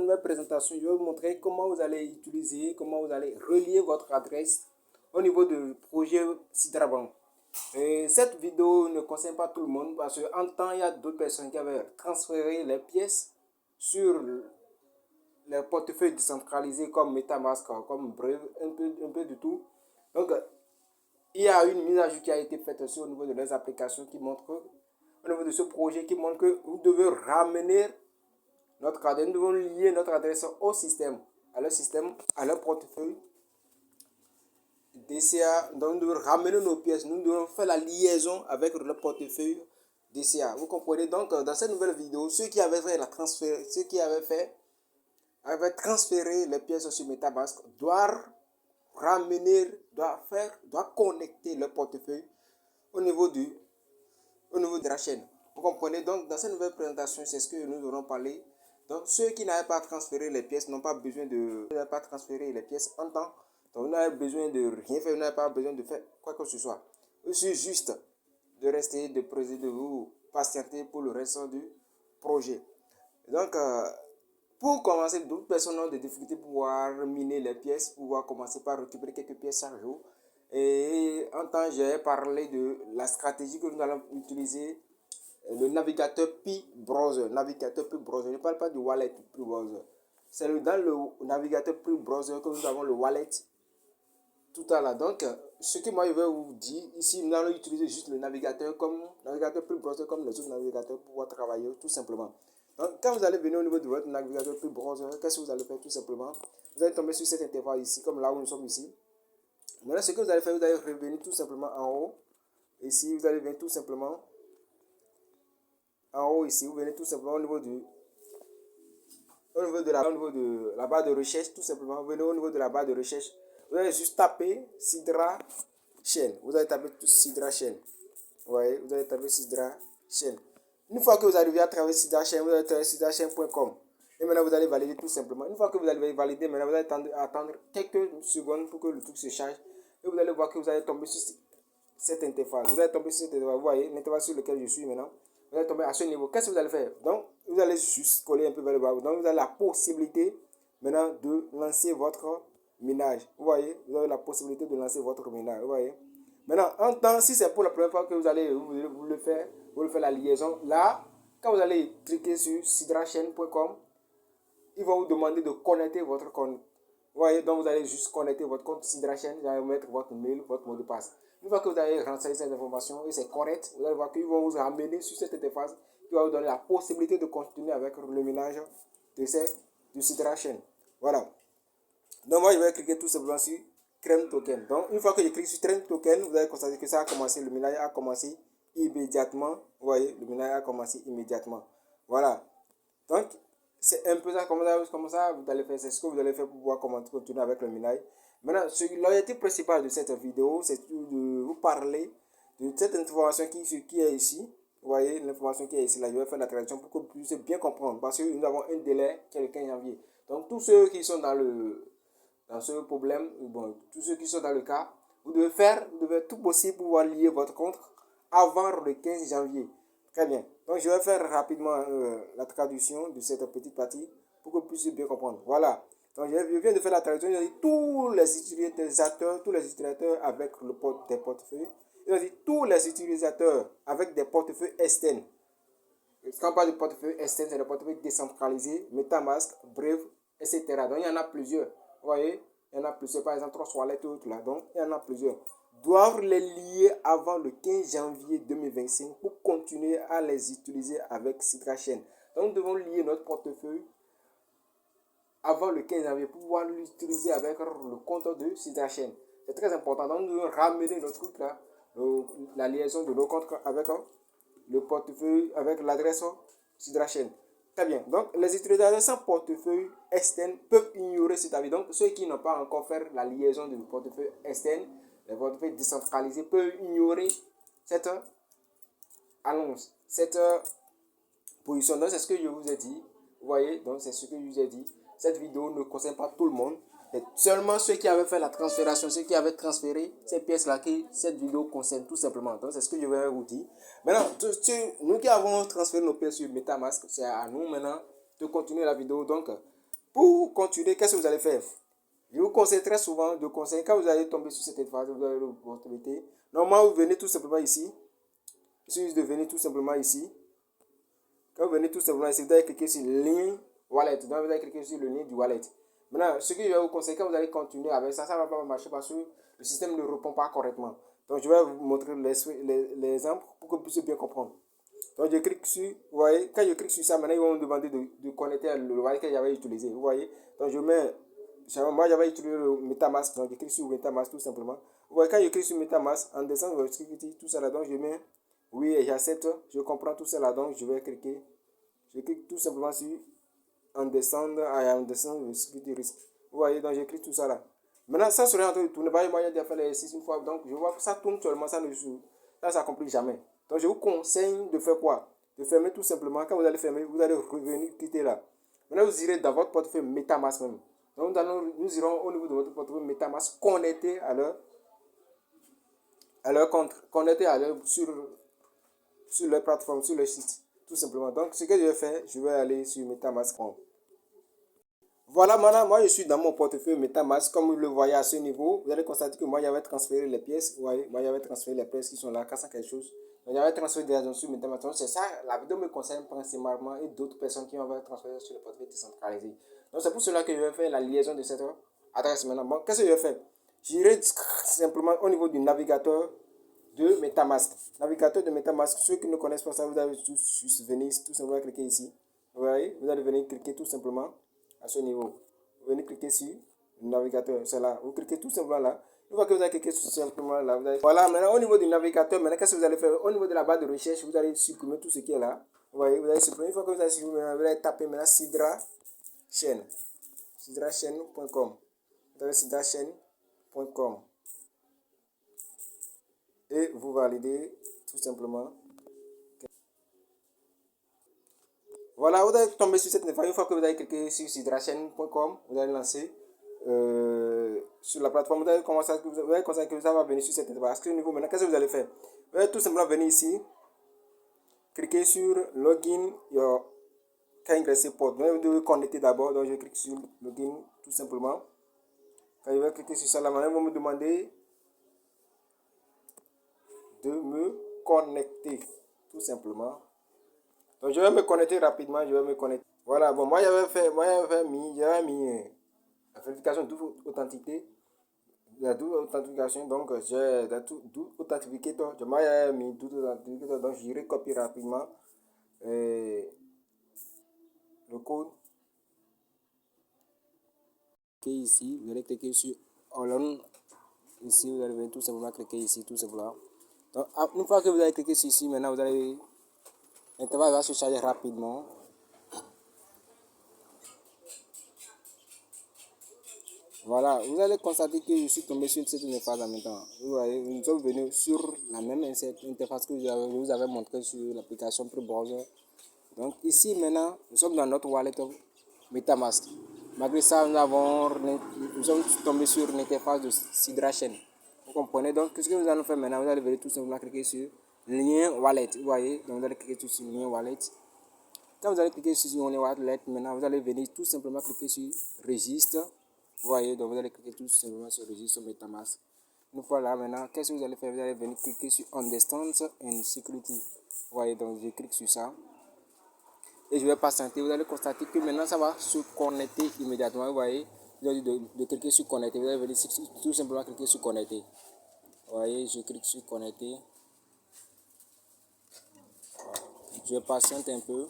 nouvelle présentation, je vais vous montrer comment vous allez utiliser, comment vous allez relier votre adresse au niveau du projet Sidrabank. Cette vidéo ne concerne pas tout le monde parce qu'en temps, il y a d'autres personnes qui avaient transféré les pièces sur les portefeuilles décentralisés comme MetaMask, comme Brave, un peu de tout. Donc, il y a une mise à jour qui a été faite aussi au niveau de leurs applications qui montre, au niveau de ce projet, qui montre que vous devez ramener notre adresse, nous devons lier notre adresse au système, à leur portefeuille DCA. Donc nous devons ramener nos pièces, nous devons faire la liaison avec le portefeuille DCA. Vous comprenez? Donc dans cette nouvelle vidéo, ceux qui avaient transféré les pièces sur MetaMask doivent connecter le portefeuille au niveau de la chaîne. Vous comprenez? Donc dans cette nouvelle présentation, c'est ce que nous allons parler. Donc ceux qui n'avaient pas transféré les pièces n'ont pas besoin de transférer les pièces en temps. Donc vous n'avez besoin de rien faire, vous n'avez pas besoin de faire quoi que ce soit. Il suffit juste de rester, de vous patienter pour le reste du projet. Donc pour commencer, d'autres personnes ont des difficultés pour pouvoir miner les pièces, pour pouvoir commencer par récupérer quelques pièces chaque jour. Et en temps, j'ai parlé de la stratégie que nous allons utiliser, le navigateur Pi-Browser. Je ne parle pas du wallet Pi-Browser. C'est dans le navigateur Pi-Browser que nous avons le wallet tout à l'heure. Donc, ce que moi je vais vous dire ici, nous allons utiliser juste le navigateur Pi-Browser comme les autres navigateurs pour pouvoir travailler tout simplement. Donc, quand vous allez venir au niveau de votre navigateur Pi-Browser, qu'est-ce que vous allez faire tout simplement? Vous allez tomber sur cette interface ici, comme là où nous sommes ici. Maintenant, ce que vous allez faire, vous allez revenir tout simplement en haut. Ici, vous allez venir tout simplement en haut ici, vous venez tout simplement au niveau de la barre de recherche, tout simplement. Vous venez au niveau de la barre de recherche. Vous allez juste taper Sidra Chain. Vous allez taper Sidra Chain. Vous voyez, vous allez taper Sidra Chain. Une fois que vous arrivez à travers Sidra Chain, vous allez taper sidrachain.com. Et maintenant, vous allez valider tout simplement. Une fois que vous allez valider, maintenant, vous allez attendre quelques secondes pour que le truc se charge. Et vous allez voir que vous allez tomber sur cette interface. Vous allez tomber sur cette interface. Vous voyez, l'interface sur laquelle je suis maintenant. Vous allez tomber à ce niveau. Qu'est-ce que vous allez faire? Donc, vous allez juste coller un peu vers le bas. Donc, vous avez la possibilité maintenant de lancer votre minage. Vous voyez, vous avez la possibilité de lancer votre minage. Vous voyez. Maintenant, en temps, si c'est pour la première fois que vous allez vous le faire la liaison, là, quand vous allez cliquer sur sidrachain.com, ils vont vous demander de connecter votre compte. Vous voyez, donc vous allez juste connecter votre compte Sidrachain, vous allez mettre votre mail, votre mot de passe. Une fois que vous avez renseigné cette information et c'est correct, vous allez voir qu'ils vont vous ramener sur cette interface qui va vous donner la possibilité de continuer avec le minage de Sidrachain. Voilà. Donc moi je vais cliquer tout simplement sur Crème Token. Donc une fois que je clique sur Crème Token, vous allez constater que ça a commencé, le minage a commencé immédiatement. Vous voyez, le minage a commencé immédiatement. Voilà. Donc c'est un peu ça, comme ça vous allez faire, c'est ce que vous allez faire pour pouvoir continuer avec le minage. Maintenant, l'objectif principal de cette vidéo, c'est de vous parler de cette information qui est ici. Vous voyez, l'information qui est ici, là, je vais faire la traduction pour que vous puissiez bien comprendre, parce que nous avons un délai qui est le 15 janvier. Donc, tous ceux qui sont dans ce problème, bon, tous ceux qui sont dans le cas, vous devez faire tout possible pour pouvoir lier votre compte avant le 15 janvier. Très bien. Donc, je vais faire rapidement la traduction de cette petite partie pour que vous puissiez bien comprendre. Voilà. Donc, je viens de faire la traduction. Il dit tous les utilisateurs avec des portefeuilles. Il dit tous les utilisateurs avec des portefeuilles externes. Quand on parle de portefeuille externe, c'est le portefeuille décentralisé, MetaMask, Brave, etc. Donc, il y en a plusieurs. Vous voyez, il y en a plusieurs. Par exemple, 3 Wallet ou autre là. Donc, il y en a plusieurs. Doivent les lier avant le 15 janvier 2025 pour continuer à les utiliser avec Sidrachain. Donc, nous devons lier notre portefeuille avant le 15 janvier pour pouvoir l'utiliser avec le compte de Sidrachain. C'est très important. Donc, nous devons ramener notre truc là, la liaison de nos comptes avec le portefeuille, avec l'adresse Sidrachain. Très bien. Donc, les utilisateurs sans portefeuille externe peuvent ignorer cet avis. Donc, ceux qui n'ont pas encore fait la liaison du portefeuille externe, les portefeuilles décentralisés peuvent ignorer cette annonce, cette position. Donc, c'est ce que je vous ai dit. Vous voyez, donc c'est ce que je vous ai dit. Cette vidéo ne concerne pas tout le monde. C'est seulement ceux qui avaient fait la transfération, ceux qui avaient transféré ces pièces-là qui cette vidéo concerne tout simplement. Donc, c'est ce que je vais vous dire. Maintenant, nous qui avons transféré nos pièces sur MetaMask, c'est à nous maintenant de continuer la vidéo. Donc, Pour continuer, qu'est-ce que vous allez faire? Je vous conseille très souvent de conseiller, quand vous allez tomber sur cette phase, vous avez l'opportunité. Normalement, vous venez tout simplement ici. Il suffit de venir tout simplement ici. Quand vous venez tout simplement ici, vous allez cliquer sur ligne wallet. Donc, vous allez cliquer sur le lien du wallet. Maintenant, ce que je vais vous conseiller, quand vous allez continuer avec ça, ça ne va pas marcher parce que le système ne répond pas correctement. Donc, je vais vous montrer l'exemple pour que vous puissiez bien comprendre. Donc, je clique sur, vous voyez, quand je clique sur ça, maintenant, ils vont me demander de connecter le wallet que j'avais utilisé. Vous voyez, donc je mets, moi, j'avais utilisé le MetaMask, donc je clique sur MetaMask tout simplement. Vous voyez, quand je clique sur MetaMask, en descendant de sécurité, tout ça là, donc je mets, oui, et j'accepte, je comprends tout ça là, donc je vais cliquer. Je clique tout simplement sur en descendre, en descendre, sécurité risque. Vous voyez, donc je clique tout ça là. Maintenant, ça serait en train de tourner. Moi, j'ai déjà fait l'exercice une fois, donc je vois que ça tourne seulement, ça complique jamais. Donc, je vous conseille de faire quoi? De fermer tout simplement. Quand vous allez fermer, vous allez revenir quitter là. Maintenant, vous irez dans votre portefeuille MetaMask même. Donc, nous irons au niveau de votre portefeuille MetaMask connecté à leur compte, connecté sur leur plateforme, sur leur site. Tout simplement. Donc, ce que je vais faire, je vais aller sur MetaMask. Voilà, maintenant, moi, je suis dans mon portefeuille MetaMask. Comme vous le voyez à ce niveau, vous allez constater que moi, j'avais transféré les pièces. Vous voyez, moi, j'avais transféré les pièces qui sont là, 400 quelque chose. Donc, j'avais transféré des agents sur MetaMask. Donc, c'est ça, la vidéo me concerne principalement et d'autres personnes qui ont transféré sur le portefeuille décentralisé. Donc, c'est pour cela que je vais faire la liaison de cette adresse maintenant. Bon, qu'est-ce que je vais faire? J'irai simplement au niveau du navigateur de MetaMask. Navigateur de MetaMask, ceux qui ne connaissent pas ça, vous allez tous venir tout simplement cliquer ici. Vous voyez, vous allez venir cliquer tout simplement à ce niveau. Vous venez cliquer sur le navigateur, c'est là. Vous cliquez tout simplement là. Une fois que vous avez cliqué tout simplement là, vous allez... Voilà, maintenant au niveau du navigateur, maintenant qu'est-ce que vous allez faire? Au niveau de la barre de recherche, vous allez supprimer tout ce qui est là. Vous voyez, vous allez supprimer. Une fois que vous avez supprimé, vous allez taper maintenant Sidra chaîne. SidraChain.com. Vous allez SidraChain.com. Et vous validez tout simplement. Voilà, vous allez tomber sur cette information. Une fois que vous allez cliquer sur sidrachain.com, vous allez lancer sur la plateforme. Vous allez constater que ça va venir sur cette information. À ce niveau, maintenant, qu'est-ce que vous allez faire? Vous allez tout simplement venir ici, cliquer sur Login your KYC port. Vous devez connecter d'abord. Donc, je clique sur Login tout simplement. Quand je vais cliquer sur ça, là, maintenant, ils vont me demander de me connecter tout simplement. Donc, je vais me connecter rapidement. Je vais me connecter. Voilà, bon, j'avais mis la vérification double authenticité, la double authentification, donc j'ai la double authentificateur, moi j'avais mis double authentificateur, donc j'irai copier rapidement le code. Ici, vous allez cliquer sur Alone, ici vous allez venir tout simplement cliquer ici, tout simplement. Donc, une fois que vous avez cliqué ici, maintenant vous allez, l'intervalle va se charger rapidement. Voilà, vous allez constater que je suis tombé sur cette interface en même temps. Vous voyez, nous sommes venus sur la même interface que je vous avais montré sur l'application Pre-Browser. Donc ici maintenant, nous sommes dans notre wallet MetaMask. Malgré ça, nous sommes tombés sur l'interface de SidraChain. Vous comprenez? Donc, ce que nous allons faire maintenant, vous allez venir tout simplement cliquer sur lien wallet. Vous voyez, donc vous allez cliquer sur lien wallet. Quand vous allez cliquer sur lien wallet, maintenant vous allez venir tout simplement cliquer sur registre. Vous voyez, donc vous allez cliquer tout simplement sur registre MetaMask. Une fois là, maintenant, qu'est-ce que vous allez faire? Vous allez venir cliquer sur Understand and Security. Vous voyez, donc je clique sur ça. Et je vais patienter. Vous allez constater que maintenant, ça va se connecter immédiatement. Vous voyez, vous allez de cliquer sur Connecter. Vous allez venir tout simplement cliquer sur Connecter. Vous voyez, je clique sur Connecter. Je patiente un peu.